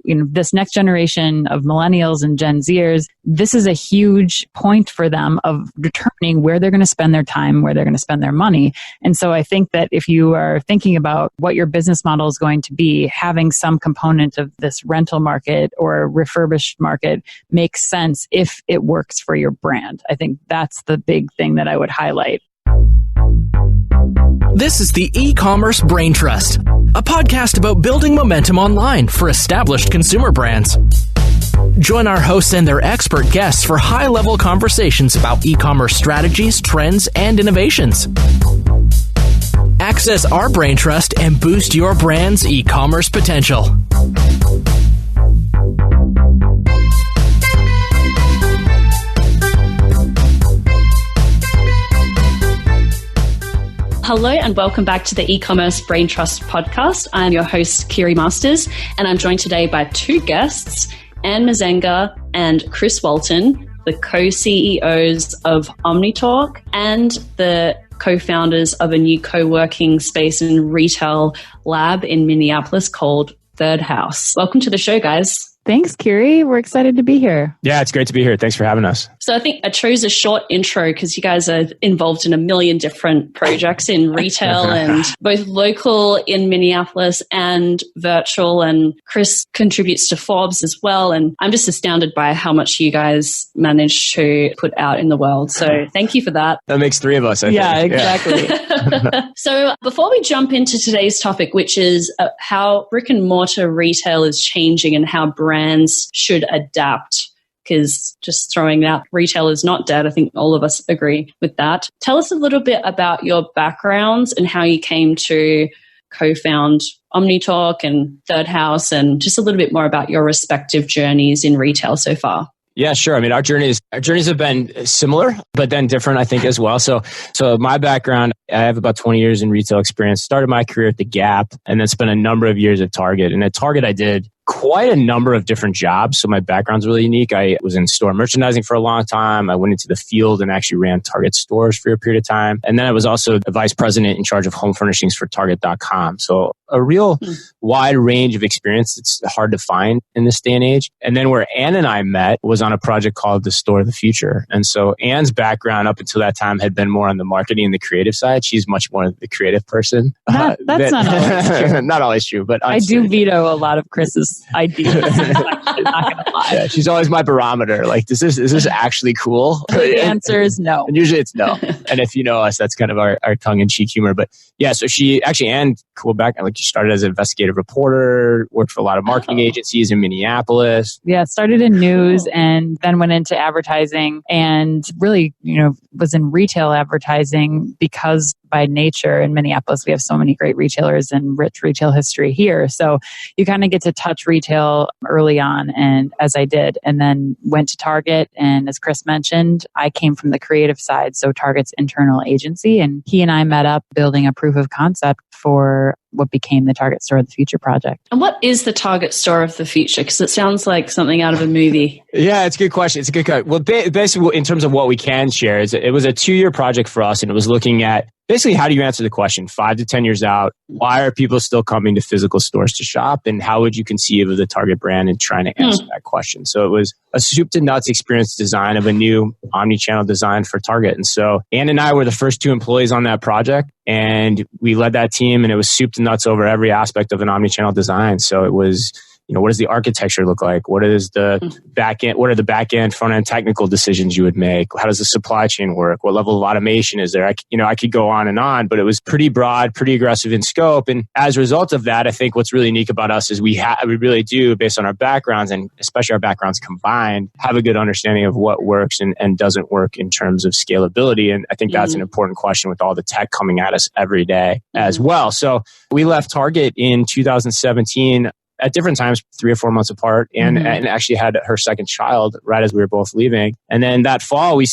this next generation of millennials and Gen Zers, this is a huge point for them of determining where they're going to spend their time, where they're going to spend their money. And so I think that if you are thinking about what your business model is going to be, having some component of this rental market or refurbished market makes sense if it works for your brand. I think that's the big thing that I would highlight. This is the Ecommerce Braintrust, a podcast about building momentum online for established consumer brands. Join our hosts and their expert guests for high-level conversations about e-commerce strategies, trends, and innovations. Access our Braintrust and boost your brand's e-commerce potential. Hello and welcome back to the Ecommerce Braintrust podcast. I'm your host, Kiri Masters, and I'm joined today by two guests, Anne Mazenga and Chris Walton, the co-CEOs of OmniTalk and the co-founders of a new co-working space and retail lab in Minneapolis called Third House. Welcome to the show, guys. Thanks, Kiri. We're excited to be here. Yeah, it's great to be here. Thanks for having us. So I think I chose a short intro because you guys are involved in a million different projects in retail and both local in Minneapolis and virtual. And Chris contributes to Forbes as well. And I'm just astounded by how much you guys manage to put out in the world. So thank you for that. That makes three of us, I think. Yeah, exactly. So before we jump into today's topic, which is how brick and mortar retail is changing and how brands should adapt, because just throwing out retail is not dead. I think all of us agree with that. Tell us a little bit about your backgrounds and how you came to co-found OmniTalk and Third House, and just a little bit more about your respective journeys in retail so far. Yeah, sure. I mean, our journeys have been similar, but then different, I think, as well. So my background, I have about 20 years in retail experience. Started my career at The Gap and then spent a number of years at Target. And at Target, I did quite a number of different jobs. So my background's really unique. I was in store merchandising for a long time. I went into the field and actually ran Target stores for a period of time. And then I was also the vice president in charge of home furnishings for Target.com. So a real wide range of experience. It's hard to find in this day and age. And then where Anne and I met was on a project called The Store of the Future. And so Anne's background up until that time had been more on the marketing and the creative side. She's much more the creative person. That's not always true. Not always true, but I do veto a lot of Chris's ideas. I'm not going to lie. Yeah, she's always my barometer. Like, is this actually cool? The answer is no. And usually it's no. And if you know us, that's kind of our tongue-in-cheek humor. But yeah, so she actually, Anne, cool background. Like, she started as an investigative reporter, worked for a lot of marketing agencies in Minneapolis. Yeah, started in news and then went into advertising and really, was in retail advertising because by nature in Minneapolis, we have so many great retailers and rich retail history here. So you kind of get to touch retail early on, and as I did, and then went to Target. And as Chris mentioned, I came from the creative side, so Target's internal agency, and he and I met up building a proof of concept for what became the Target Store of the Future project. And what is the Target Store of the Future? Because it sounds like something out of a movie. Yeah, it's a good question. Well, basically, in terms of what we can share, it was a 2-year project for us, and it was looking at basically how do you answer the question 5 to 10 years out? Why are people still coming to physical stores to shop? And how would you conceive of the Target brand and trying to answer that question? So it was a soup to nuts experience design of a new omni-channel design for Target. And so Anne and I were the first 2 employees on that project, and we led that team, and it was soup to nuts over every aspect of an omni-channel design. So it was, what does the architecture look like? What is the back end? What are the back end, front end technical decisions you would make? How does the supply chain work? What level of automation is there? I could go on, but it was pretty broad, pretty aggressive in scope. And as a result of that, I think what's really unique about us is we really do, based on our backgrounds and especially our backgrounds combined, have a good understanding of what works and doesn't work in terms of scalability. And I think that's an important question with all the tech coming at us every day as well. So we left Target in 2017 at different times, 3 or 4 months apart, and actually had her second child right as we were both leaving. And then that fall, we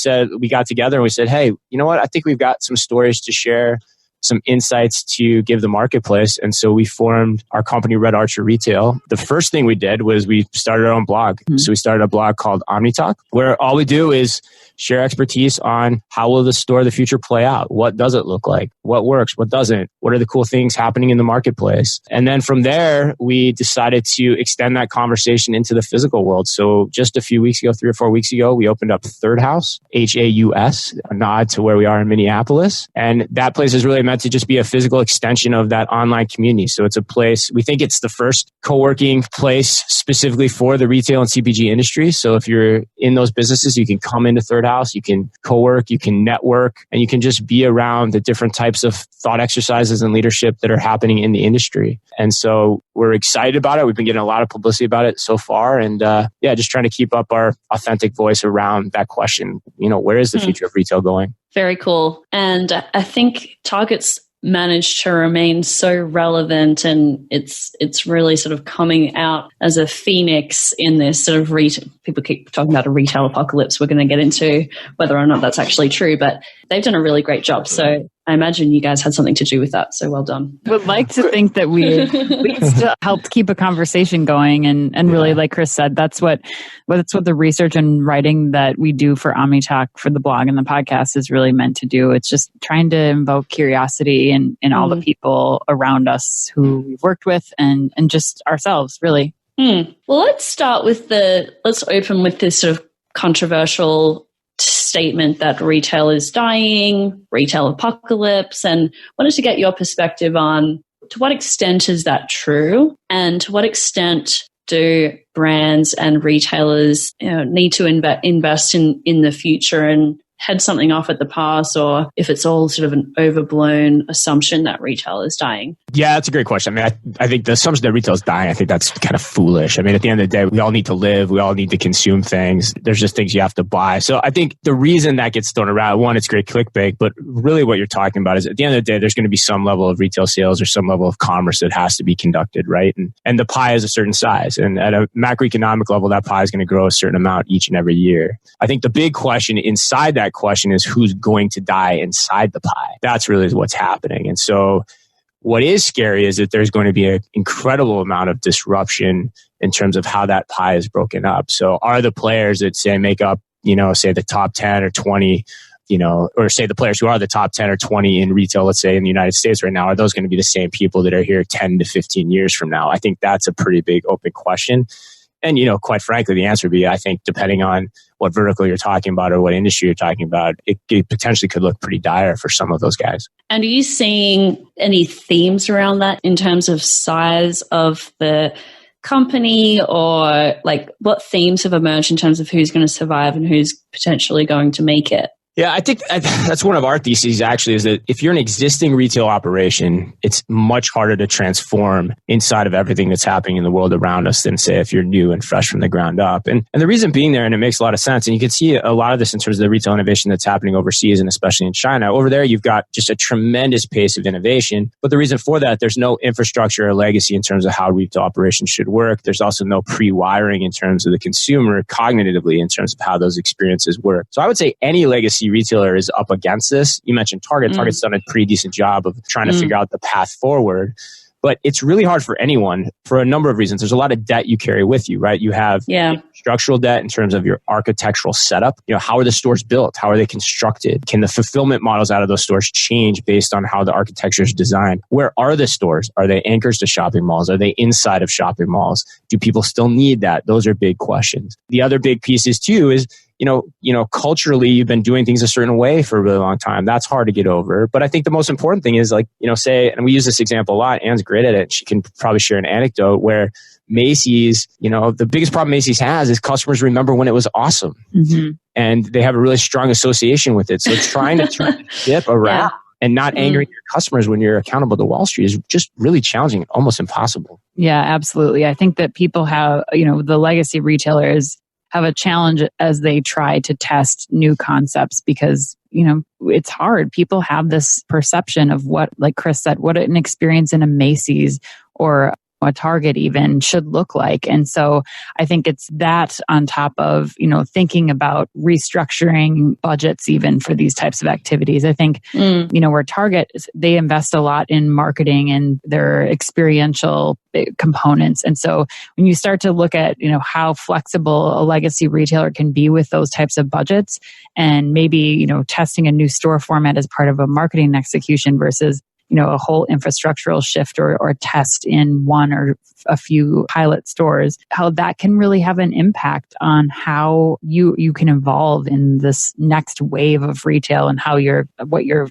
got together and we said, hey, you know what? I think we've got some stories to share some insights to give the marketplace. And so we formed our company, Red Archer Retail. The first thing we did was we started our own blog. So we started a blog called OmniTalk, where all we do is share expertise on how will the store of the future play out? What does it look like? What works? What doesn't? What are the cool things happening in the marketplace? And then from there, we decided to extend that conversation into the physical world. So just a few weeks ago, 3 or 4 weeks ago, we opened up Third House, Haus, a nod to where we are in Minneapolis. And that place is really meant to just be a physical extension of that online community. So it's a place, we think it's the first co-working place specifically for the retail and CPG industry. So if you're in those businesses, you can come into Third House, you can co-work, you can network, and you can just be around the different types of thought exercises and leadership that are happening in the industry. And so we're excited about it. We've been getting a lot of publicity about it so far. And just trying to keep up our authentic voice around that question. Where is the future of retail going? Very cool. And I think Target's managed to remain so relevant, and it's really sort of coming out as a phoenix in this sort of people keep talking about a retail apocalypse. We're going to get into whether or not that's actually true, but they've done a really great job. So I imagine you guys had something to do with that. So well done. Would like to think that we still helped keep a conversation going, and really, like Chris said, that's what the research and writing that we do for OmniTalk, for the blog and the podcast, is really meant to do. It's just trying to invoke curiosity in all the people around us who we've worked with, and just ourselves, really. Well, let's open with this sort of controversial statement that retail is dying, retail apocalypse, and wanted to get your perspective on, to what extent is that true, and to what extent do brands and retailers need to invest in the future and head something off at the pass, or if it's all sort of an overblown assumption that retail is dying? Yeah, that's a great question. I mean, I think the assumption that retail is dying, I think that's kind of foolish. I mean, at the end of the day, we all need to live. We all need to consume things. There's just things you have to buy. So I think the reason that gets thrown around, one, it's great clickbait, but really what you're talking about is, at the end of the day, there's going to be some level of retail sales or some level of commerce that has to be conducted, right? And the pie is a certain size. And at a macroeconomic level, that pie is going to grow a certain amount each and every year. I think the big question inside that question is, who's going to die inside the pie? That's really what's happening. And so what is scary is that there's going to be an incredible amount of disruption in terms of how that pie is broken up. So are the players that make up, say the top 10 or 20, or say the players who are the top 10 or 20 in retail, let's say in the United States right now, are those going to be the same people that are here 10 to 15 years from now? I think that's a pretty big open question. And, quite frankly, the answer would be, I think, depending on what vertical you're talking about or what industry you're talking about, it potentially could look pretty dire for some of those guys. And are you seeing any themes around that in terms of size of the company, or like what themes have emerged in terms of who's going to survive and who's potentially going to make it? Yeah, I think that's one of our theses, actually, is that if you're an existing retail operation, it's much harder to transform inside of everything that's happening in the world around us than, say, if you're new and fresh from the ground up. And the reason being there, and it makes a lot of sense, and you can see a lot of this in terms of the retail innovation that's happening overseas, and especially in China. Over there, you've got just a tremendous pace of innovation. But the reason for that, there's no infrastructure or legacy in terms of how retail operations should work. There's also no pre-wiring in terms of the consumer cognitively in terms of how those experiences work. So I would say any legacy retailer is up against this. You mentioned Target. Target's done a pretty decent job of trying to figure out the path forward. But it's really hard for anyone for a number of reasons. There's a lot of debt you carry with you, right? You have structural debt in terms of your architectural setup. How are the stores built? How are they constructed? Can the fulfillment models out of those stores change based on how the architecture is designed? Where are the stores? Are they anchors to shopping malls? Are they inside of shopping malls? Do people still need that? Those are big questions. The other big pieces too is, culturally, you've been doing things a certain way for a really long time. That's hard to get over. But I think the most important thing is, say, and we use this example a lot, Anne's great at it. She can probably share an anecdote where Macy's, the biggest problem Macy's has is customers remember when it was awesome. Mm-hmm. And they have a really strong association with it. So trying to turn the ship around and not angering your customers when you're accountable to Wall Street is just really challenging, almost impossible. Yeah, absolutely. I think that people have, the legacy retailers have a challenge as they try to test new concepts because, it's hard. People have this perception of what, like Chris said, what an experience in a Macy's or a Target even should look like. And so I think it's that on top of, thinking about restructuring budgets even for these types of activities. I think, where Target, they invest a lot in marketing and their experiential components. And so when you start to look at, how flexible a legacy retailer can be with those types of budgets and maybe, testing a new store format as part of a marketing execution versus a whole infrastructural shift or test in one or a few pilot stores, how that can really have an impact on how you can evolve in this next wave of retail and how what your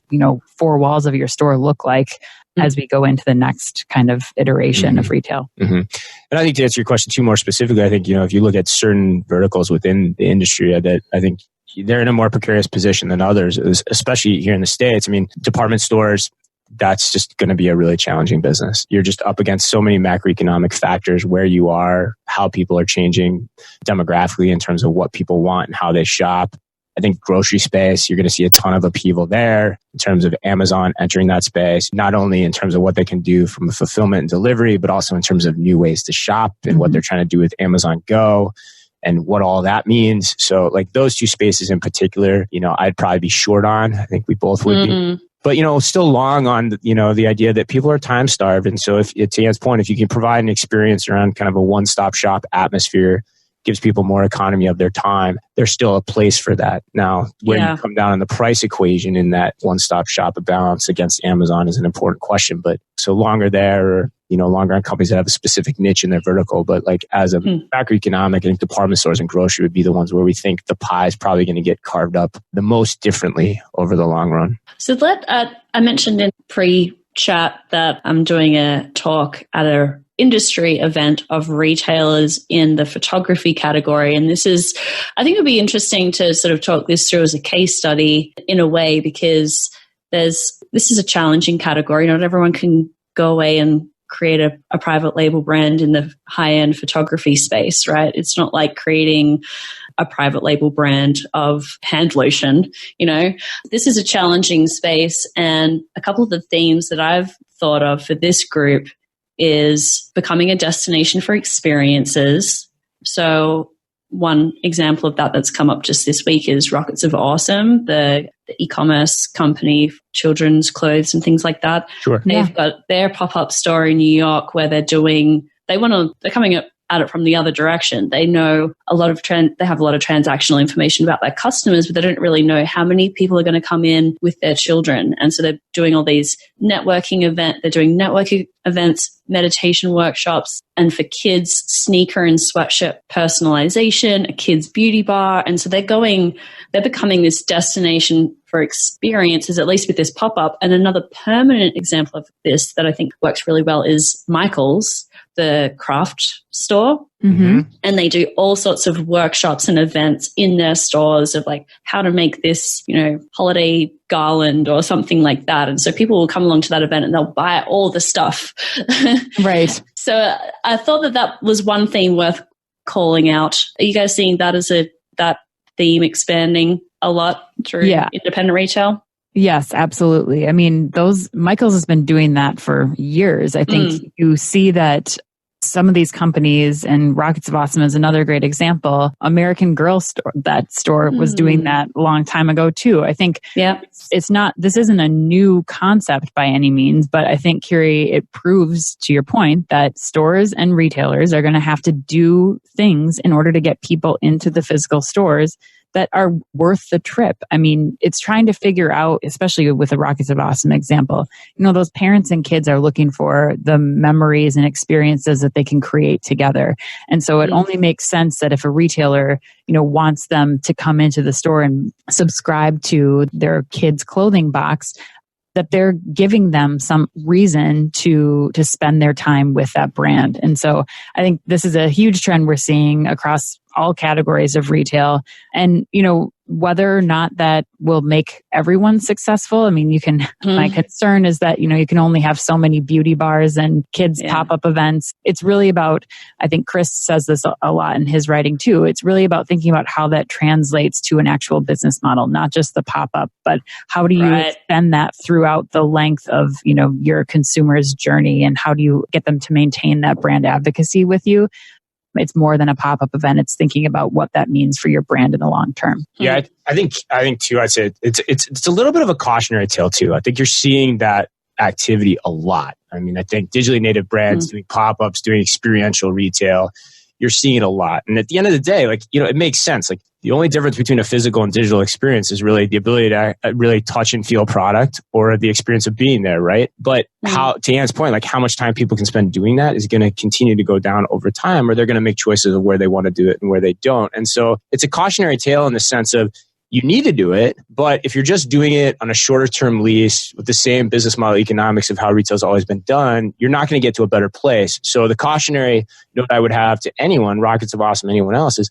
four walls of your store look like as we go into the next kind of iteration of retail. And I think to answer your question too more specifically, I think, if you look at certain verticals within the industry, that I think they're in a more precarious position than others, especially here in the States. I mean, department stores, that's just going to be a really challenging business. You're just up against so many macroeconomic factors, where you are, how people are changing demographically in terms of what people want and how they shop. I think grocery space, you're going to see a ton of upheaval there in terms of Amazon entering that space, not only in terms of what they can do from a fulfillment and delivery, but also in terms of new ways to shop and what they're trying to do with Amazon Go and what all that means. So like those two spaces in particular, I'd probably be short on. I think we both would be. But, still long on, the idea that people are time starved. And so to Anne's point, if you can provide an experience around kind of a one-stop shop atmosphere, gives people more economy of their time, there's still a place for that. Now, where you come down on the price equation in that one-stop shop, a balance against Amazon is an important question. But so longer there, or, longer on companies that have a specific niche in their vertical. But like as a macroeconomic, I think department stores and grocery would be the ones where we think the pie is probably going to get carved up the most differently over the long run. So I mentioned in pre-chat that I'm doing a talk at a industry event of retailers in the photography category. And I think it would be interesting to sort of talk this through as a case study in a way, because this is a challenging category. Not everyone can go away and create a private label brand in the high-end photography space, right? It's not like creating a private label brand of hand lotion, This is a challenging space. And a couple of the themes that I've thought of for this group is becoming a destination for experiences. So one example of that that's come up just this week is Rockets of Awesome, the e-commerce company, children's clothes and things like that. Sure. They've got their pop-up store in New York where they're coming at it from the other direction. They know they have a lot of transactional information about their customers, but they don't really know how many people are going to come in with their children. And so they're doing all these networking events, meditation workshops, and for kids, sneaker and sweatshirt personalization, a kids beauty bar. And so they're becoming this destination for experiences, at least with this pop-up. And another permanent example of this that I think works really well is Michael's, the craft store. And they do all sorts of workshops and events in their stores of like how to make this, holiday garland or something like that. And so people will come along to that event and they'll buy all the stuff. Right. So I thought that was one theme worth calling out. Are you guys seeing that as that theme expanding a lot through independent retail? Yes, absolutely. I mean, Michael's has been doing that for years. I think you see that some of these companies, and Rockets of Awesome is another great example. American Girl store, that store was doing that a long time ago too. I think this isn't a new concept by any means, but I think, Kiri, it proves to your point that stores and retailers are going to have to do things in order to get people into the physical stores that are worth the trip. I mean, it's trying to figure out, especially with the Rockets of Awesome example, those parents and kids are looking for the memories and experiences that they can create together. And so it only makes sense that if a retailer, wants them to come into the store and subscribe to their kids' clothing box, that they're giving them some reason to spend their time with that brand. And so I think this is a huge trend we're seeing across all categories of retail. And, whether or not that will make everyone successful. I mean, my concern is that, you can only have so many beauty bars and kids pop-up events. It's really about, I think Chris says this a lot in his writing too. It's really about thinking about how that translates to an actual business model, not just the pop-up, but how do you extend that throughout the length of, your consumer's journey, and how do you get them to maintain that brand advocacy with you? It's more than a pop-up event. It's thinking about what that means for your brand in the long term. Yeah, I think too, I'd say it's a little bit of a cautionary tale too. I think you're seeing that activity a lot. I mean, I think digitally native brands doing pop-ups, doing experiential retail, you're seeing it a lot. And at the end of the day, it makes sense. Like, the only difference between a physical and digital experience is really the ability to really touch and feel product, or the experience of being there, right? But to Anne's point, how much time people can spend doing that is going to continue to go down over time, or they're going to make choices of where they want to do it and where they don't. And so it's a cautionary tale in the sense of, you need to do it, but if you're just doing it on a shorter term lease with the same business model economics of how retail's always been done, you're not going to get to a better place. So the cautionary note I would have to anyone, Rockets of Awesome, anyone else, is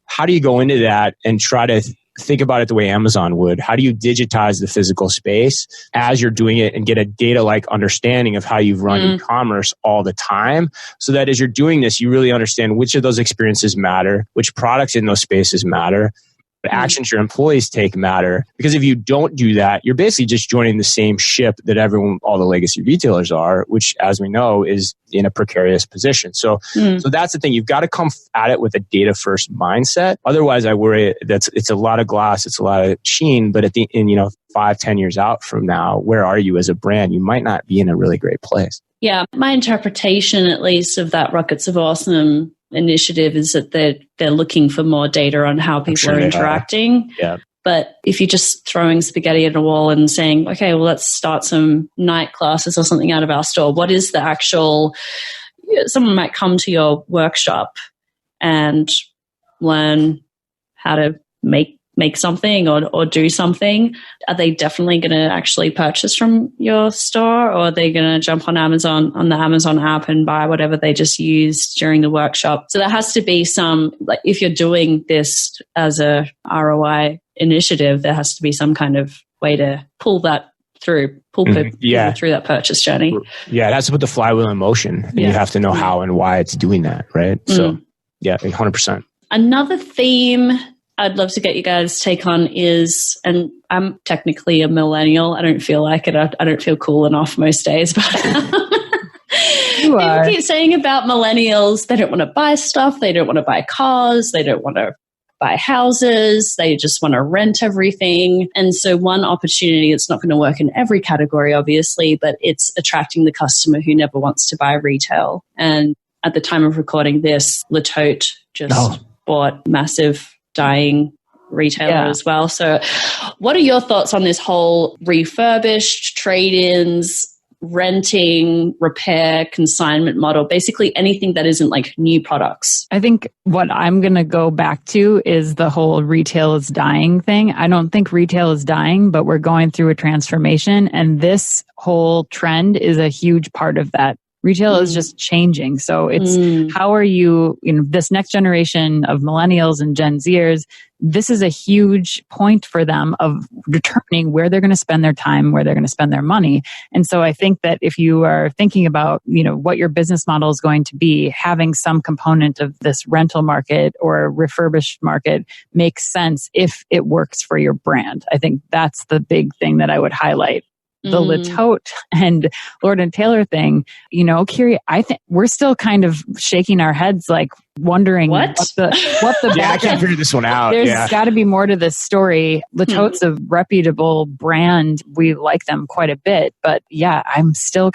how do you go into that and try to think about it the way Amazon would? How do you digitize the physical space as you're doing it and get a data-like understanding of how you've run e-commerce all the time, so that as you're doing this, you really understand which of those experiences matter, which products in those spaces matter, what actions your employees take matter. Because if you don't do that, you're basically just joining the same ship that all the legacy retailers are, which, as we know, is in a precarious position. So that's the thing. You've got to come at it with a data first mindset. Otherwise, I worry that it's a lot of glass, it's a lot of sheen, but in 5-10 years out from now, where are you as a brand? You might not be in a really great place. Yeah. My interpretation, at least, of that Rockets of Awesome initiative is that they're looking for more data on how people are interacting. Yeah. But if you're just throwing spaghetti at a wall and saying, okay, well, let's start some night classes or something out of our store, what is the actual, someone might come to your workshop and learn how to make something or do something. Are they definitely going to actually purchase from your store, or are they going to jump on Amazon, on the Amazon app, and buy whatever they just used during the workshop? So there has to be some, if you're doing this as a ROI initiative, there has to be some kind of way to pull that through, people through that purchase journey. Yeah, it has to put the flywheel in motion, and you have to know how and why it's doing that, right? So, 100%. Another theme I'd love to get you guys' take on is, and I'm technically a millennial. I don't feel like it. I don't feel cool enough most days, but people keep saying about millennials, they don't want to buy stuff. They don't want to buy cars. They don't want to buy houses. They just want to rent everything. And so one opportunity, it's not going to work in every category, obviously, but it's attracting the customer who never wants to buy retail. And at the time of recording this, Le Tote just bought massive dying retailer as well. So what are your thoughts on this whole refurbished, trade-ins, renting, repair, consignment model, basically anything that isn't like new products? I think what I'm going to go back to is the whole retail is dying thing. I don't think retail is dying, but we're going through a transformation, and this whole trend is a huge part of that. Retail is just changing. So it's how are you, this next generation of millennials and Gen Zers, this is a huge point for them of determining where they're going to spend their time, where they're going to spend their money. And so I think that if you are thinking about, what your business model is going to be, having some component of this rental market or refurbished market makes sense if it works for your brand. I think that's the big thing that I would highlight. The Le Tote and Lord & Taylor thing, Kiri, I think we're still kind of shaking our heads, like wondering what the I can't figure this one out. There's got to be more to this story. Le Tote's a reputable brand. We like them quite a bit, but I'm still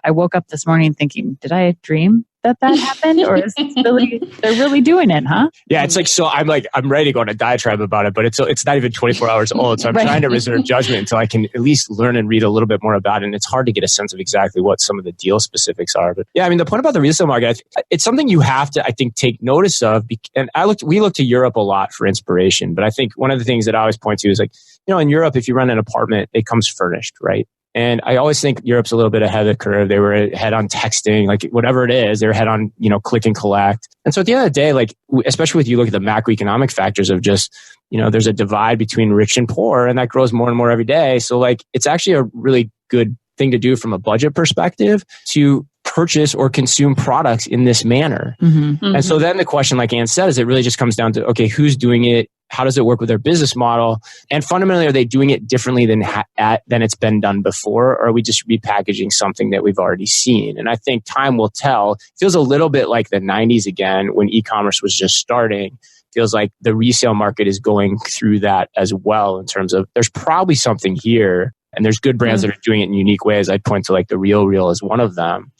I woke up this morning thinking, did I dream that happened, or is they're really doing it, huh? Yeah, it's I'm ready to go on a diatribe about it, but it's not even 24 hours old, so I'm trying to reserve judgment until I can at least learn and read a little bit more about it. And it's hard to get a sense of exactly what some of the deal specifics are. But the point about the resale market, it's something you have to, I think, take notice of. And we look to Europe a lot for inspiration, but I think one of the things that I always point to is in Europe, if you rent an apartment, it comes furnished, right? And I always think Europe's a little bit ahead of the curve. They were ahead on texting, like whatever it is, they're ahead on, click and collect. And so at the end of the day, like, especially with you look at the macroeconomic factors of just, there's a divide between rich and poor, and that grows more and more every day. So like, it's actually a really good thing to do from a budget perspective to purchase or consume products in this manner. And so then the question, like Anne said, is it really just comes down to, okay, who's doing it? How does it work with their business model? And fundamentally, are they doing it differently than it's been done before? Or are we just repackaging something that we've already seen? And I think time will tell. It feels a little bit like the 90s again, when e-commerce was just starting. Feels like the resale market is going through that as well, in terms of there's probably something here, and there's good brands that are doing it in unique ways. I'd point to like the Real as one of them.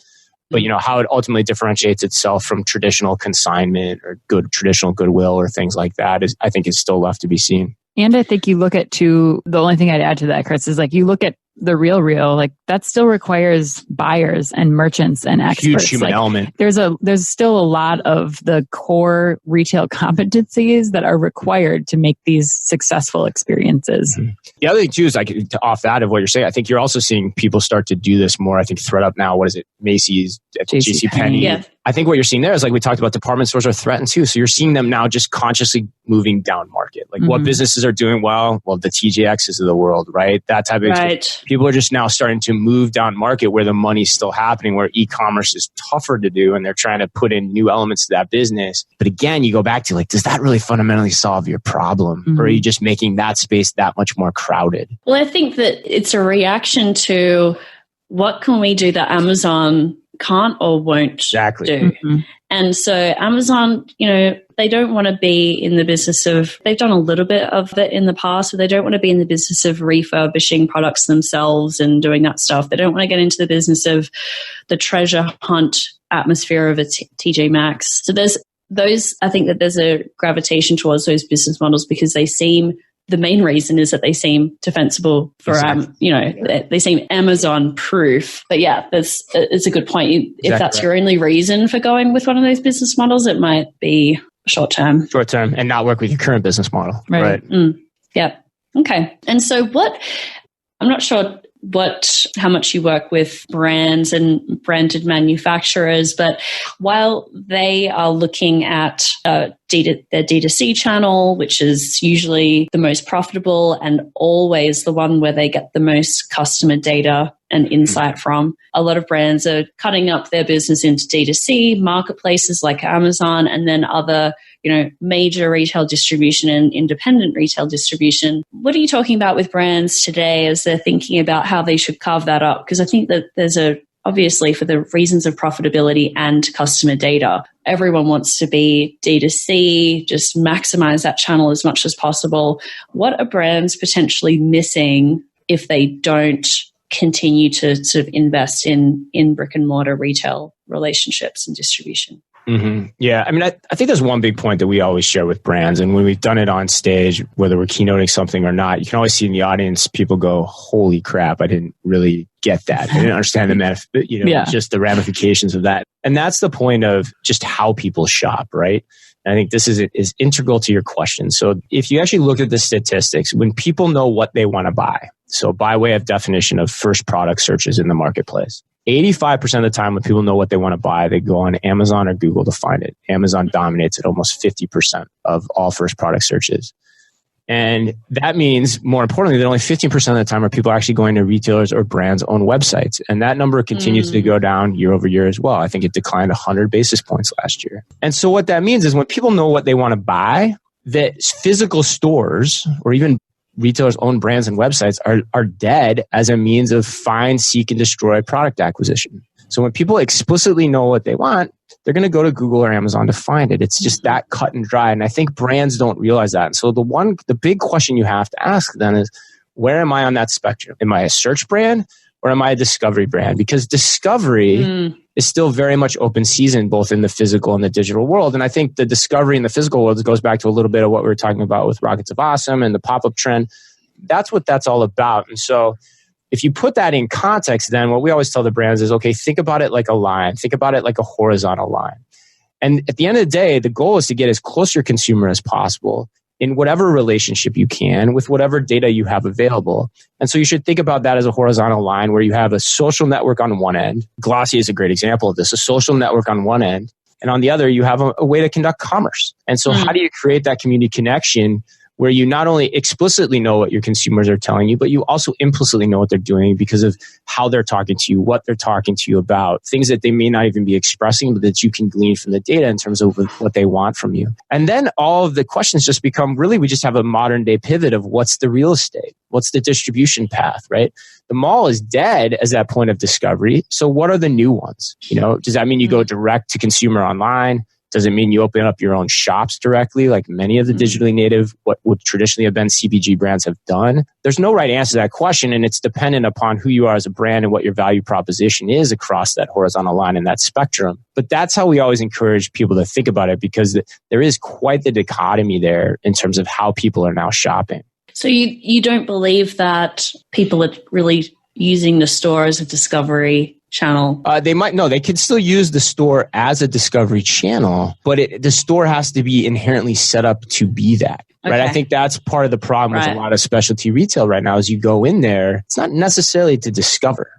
But how it ultimately differentiates itself from traditional consignment or traditional Goodwill or things like that I think is still left to be seen. And I think you look at the only thing I'd add to that, Chris, is like you look at the Real, like that still requires buyers and merchants and experts. Huge human element. There's still a lot of the core retail competencies that are required to make these successful experiences. The other thing too is like off that of what you're saying, I think you're also seeing people start to do this more. I think ThredUp now, what is it? Macy's, JCPenney. Yeah. I think what you're seeing there is like we talked about, department stores are threatened too. So you're seeing them now just consciously moving down market. Like what businesses are doing well? Well, the TJXs of the world, right? That type of experience. People are just now starting to move down market where the money's still happening, where e-commerce is tougher to do, and they're trying to put in new elements to that business. But again, you go back to like, does that really fundamentally solve your problem? Or are you just making that space that much more crowded? Well, I think that it's a reaction to what can we do that Amazon can't or won't do. And so Amazon, they don't want to be in the business of, they've done a little bit of it in the past, but they don't want to be in the business of refurbishing products themselves and doing that stuff. They don't want to get into the business of the treasure hunt atmosphere of a TJ Maxx. So I think that there's a gravitation towards those business models because the main reason is that they seem defensible for, they seem Amazon proof. But yeah, it's a good point. If that's your only reason for going with one of those business models, it might be short term and not work with your current business model. Right. Yeah. Okay. And so I'm not sure how much you work with brands and branded manufacturers, but while they are looking at their D2C channel, which is usually the most profitable and always the one where they get the most customer data and insight from, a lot of brands are cutting up their business into D2C marketplaces like Amazon, and then other major retail distribution and independent retail distribution. What are you talking about with brands today as they're thinking about how they should carve that up? Because I think that there's obviously for the reasons of profitability and customer data, everyone wants to be D2C, just maximize that channel as much as possible. What are brands potentially missing if they don't continue to sort of invest in brick and mortar retail relationships and distribution? Yeah. I mean, I think there's one big point that we always share with brands. And when we've done it on stage, whether we're keynoting something or not, you can always see in the audience, people go, holy crap, I didn't really get that. I didn't understand just the ramifications of that. And that's the point of just how people shop, right? And I think this is integral to your question. So if you actually look at the statistics, when people know what they want to buy, so by way of definition of first product searches in the marketplace, 85% of the time when people know what they want to buy, they go on Amazon or Google to find it. Amazon dominates at almost 50% of all first product searches. And that means, more importantly, that only 15% of the time are people actually going to retailers or brands' own websites. And that number continues to go down year over year as well. I think it declined 100 basis points last year. And so what that means is when people know what they want to buy, that physical stores or even retailers' own brands and websites are dead as a means of find, seek, and destroy product acquisition. So when people explicitly know what they want, they're going to go to Google or Amazon to find it. It's just that cut and dry. And I think brands don't realize that. And so the big question you have to ask then is, where am I on that spectrum? Am I a search brand or am I a discovery brand? Because discovery is still very much open season, both in the physical and the digital world. And I think the discovery in the physical world goes back to a little bit of what we were talking about with Rockets of Awesome and the pop-up trend. That's what that's all about. And so if you put that in context, then what we always tell the brands is, okay, think about it like a line. Think about it like a horizontal line. And at the end of the day, the goal is to get as close to your consumer as possible. in whatever relationship you can with whatever data you have available. And so you should think about that as a horizontal line where you have a social network on one end. Glossier is a great example of this, a social network on one end. And on the other, you have a way to conduct commerce. And so how do you create that community connection where you not only explicitly know what your consumers are telling you, but you also implicitly know what they're doing because of how they're talking to you, what they're talking to you about, things that they may not even be expressing, but that you can glean from the data in terms of what they want from you. And then all of the questions just become really, we just have a modern day pivot of what's the real estate? What's the distribution path, right? The mall is dead as that point of discovery. So what are the new ones? Does that mean you go direct to consumer online? Does it mean you open up your own shops directly, like many of the digitally native, what would traditionally have been CPG brands have done? There's no right answer to that question, and it's dependent upon who you are as a brand and what your value proposition is across that horizontal line and that spectrum. But that's how we always encourage people to think about it, because there is quite the dichotomy there in terms of how people are now shopping. So you don't believe that people are really using the store as a discovery channel? They could still use the store as a discovery channel, but the store has to be inherently set up to be that. Okay. Right. I think that's part of the problem with a lot of specialty retail right now is you go in there, it's not necessarily to discover.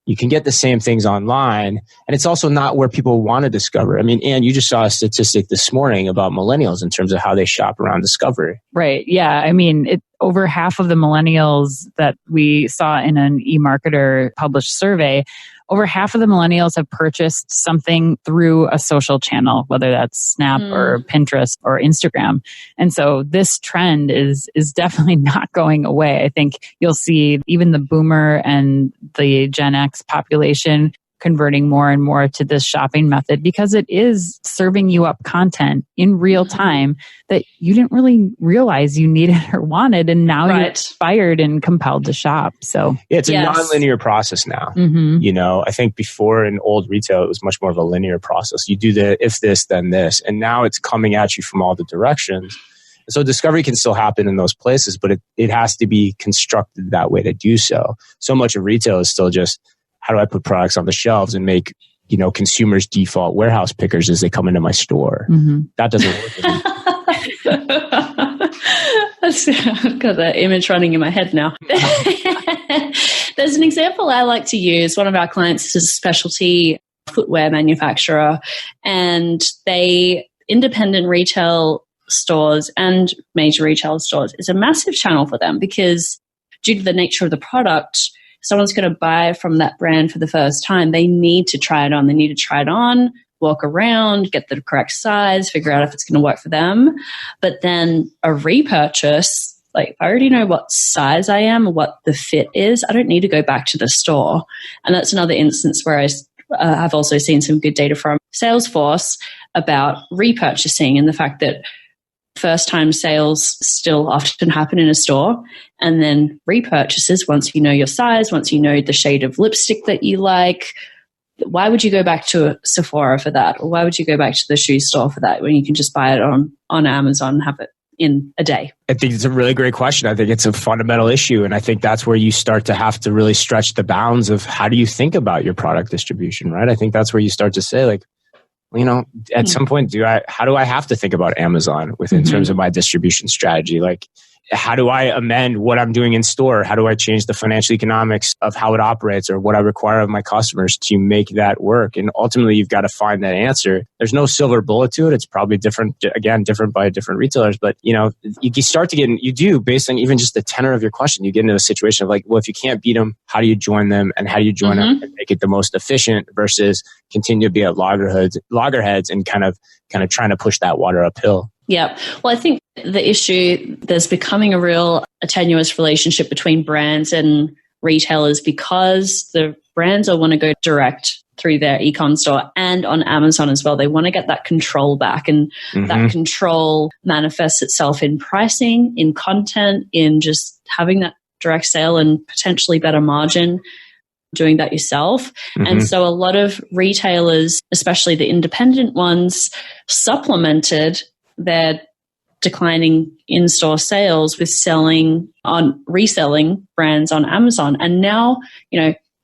You can get the same things online, and it's also not where people want to discover. I mean, Anne, you just saw a statistic this morning about millennials in terms of how they shop around discovery. Right. Yeah. I mean, over half of the millennials that we saw in an eMarketer published survey, over half of the millennials have purchased something through a social channel, whether that's Snap or Pinterest or Instagram. And so this trend is definitely not going away. I think you'll see even the boomer and the Gen X population converting more and more to this shopping method because it is serving you up content in real time that you didn't really realize you needed or wanted. And now you're inspired and compelled to shop. So it's a nonlinear process now. I think before in old retail, it was much more of a linear process. You do the if this, then this. And now it's coming at you from all the directions. So discovery can still happen in those places, but it has to be constructed that way to do so. So much of retail is still just, how do I put products on the shelves and make, consumers default warehouse pickers as they come into my store? That doesn't work. I've got that image running in my head now. There's an example I like to use. One of our clients is a specialty footwear manufacturer, and independent retail stores and major retail stores is a massive channel for them because due to the nature of the product, someone's going to buy from that brand for the first time. They need to try it on. They need to try it on, walk around, get the correct size, figure out if it's going to work for them. But then a repurchase, like I already know what size I am, what the fit is. I don't need to go back to the store. And that's another instance where I've also seen some good data from Salesforce about repurchasing and the fact that first-time sales still often happen in a store, and then repurchases once you know your size, once you know the shade of lipstick that you like. Why would you go back to a Sephora for that? Or why would you go back to the shoe store for that when you can just buy it on Amazon and have it in a day? I think it's a really great question. I think it's a fundamental issue. And I think that's where you start to have to really stretch the bounds of how do you think about your product distribution, right? I think that's where you start to say, like, at some point, how do I have to think about Amazon in terms of my distribution strategy? Like, how do I amend what I'm doing in store? How do I change the financial economics of how it operates or what I require of my customers to make that work? And ultimately, you've got to find that answer. There's no silver bullet to it. It's probably different by different retailers. But, you start to based on even just the tenor of your question, you get into a situation of like, well, if you can't beat them, how do you join them? And how do you join them and make it the most efficient versus continue to be at loggerheads and kind of trying to push that water uphill? Yeah. Well, I think the issue, there's becoming a real tenuous relationship between brands and retailers because the brands all want to go direct through their e-com store and on Amazon as well. They want to get that control back, and that control manifests itself in pricing, in content, in just having that direct sale and potentially better margin doing that yourself. And so a lot of retailers, especially the independent ones, supplemented their declining in-store sales with reselling brands on Amazon. And now,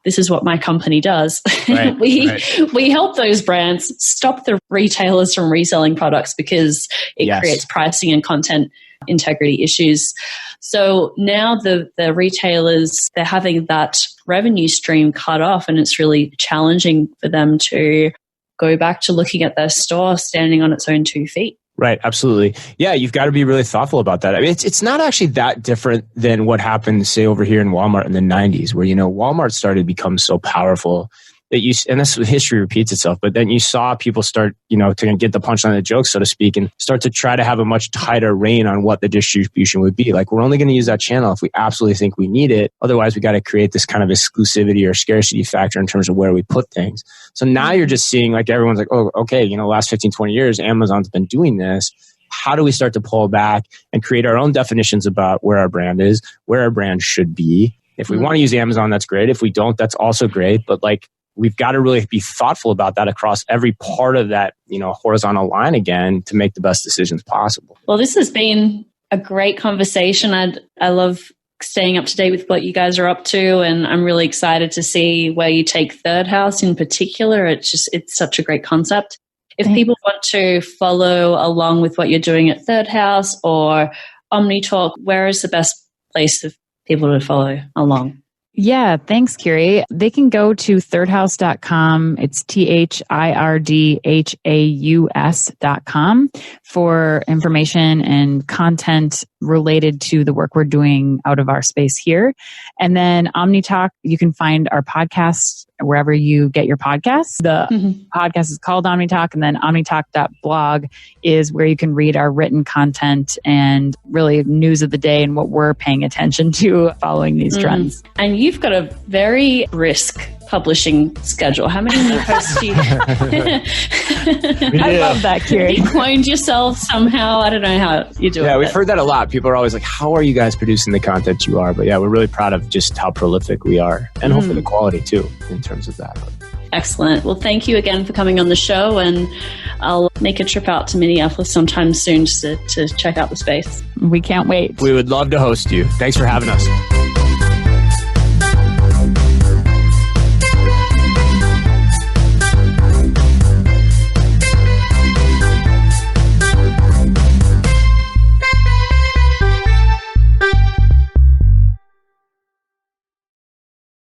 this is what my company does. Right, we help those brands stop the retailers from reselling products because it creates pricing and content integrity issues. So now the retailers, they're having that revenue stream cut off, and it's really challenging for them to go back to looking at their store standing on its own 2 feet. Right, absolutely. Yeah, you've got to be really thoughtful about that. I mean, it's not actually that different than what happened, say, over here in Walmart in the 90s, where, Walmart started to become so powerful that and this history repeats itself, but then you saw people start, to get the punchline of the joke, so to speak, and start to try to have a much tighter rein on what the distribution would be. Like, we're only going to use that channel if we absolutely think we need it. Otherwise, we got to create this kind of exclusivity or scarcity factor in terms of where we put things. So now you're just seeing, like, everyone's like, oh, okay, last 15, 20 years, Amazon's been doing this. How do we start to pull back and create our own definitions about where our brand is, where our brand should be? If we want to use Amazon, that's great. If we don't, that's also great. But we've got to really be thoughtful about that across every part of that, horizontal line again to make the best decisions possible. Well, this has been a great conversation. I love staying up to date with what you guys are up to, and I'm really excited to see where you take Third House in particular. It's such a great concept. If people want to follow along with what you're doing at Third House or OmniTalk, where is the best place for people to follow along? Yeah, thanks, Kiri. They can go to thirdhouse.com. It's thirdhaus.com for information and content related to the work we're doing out of our space here. And then OmniTalk, you can find our podcast wherever you get your podcasts. The podcast is called OmniTalk, and then omnitalk.blog is where you can read our written content and really news of the day and what we're paying attention to following these trends. And you've got a very brisk publishing schedule. How many new posts do you I love that, Kiri. You cloned yourself somehow. I don't know how you do it. Yeah, we've heard that a lot. People are always like, how are you guys producing the content you are? But yeah, we're really proud of just how prolific we are, and hopefully the quality too in terms of that. Excellent. Well, thank you again for coming on the show, and I'll make a trip out to Minneapolis sometime soon to check out the space. We can't wait. We would love to host you. Thanks for having us.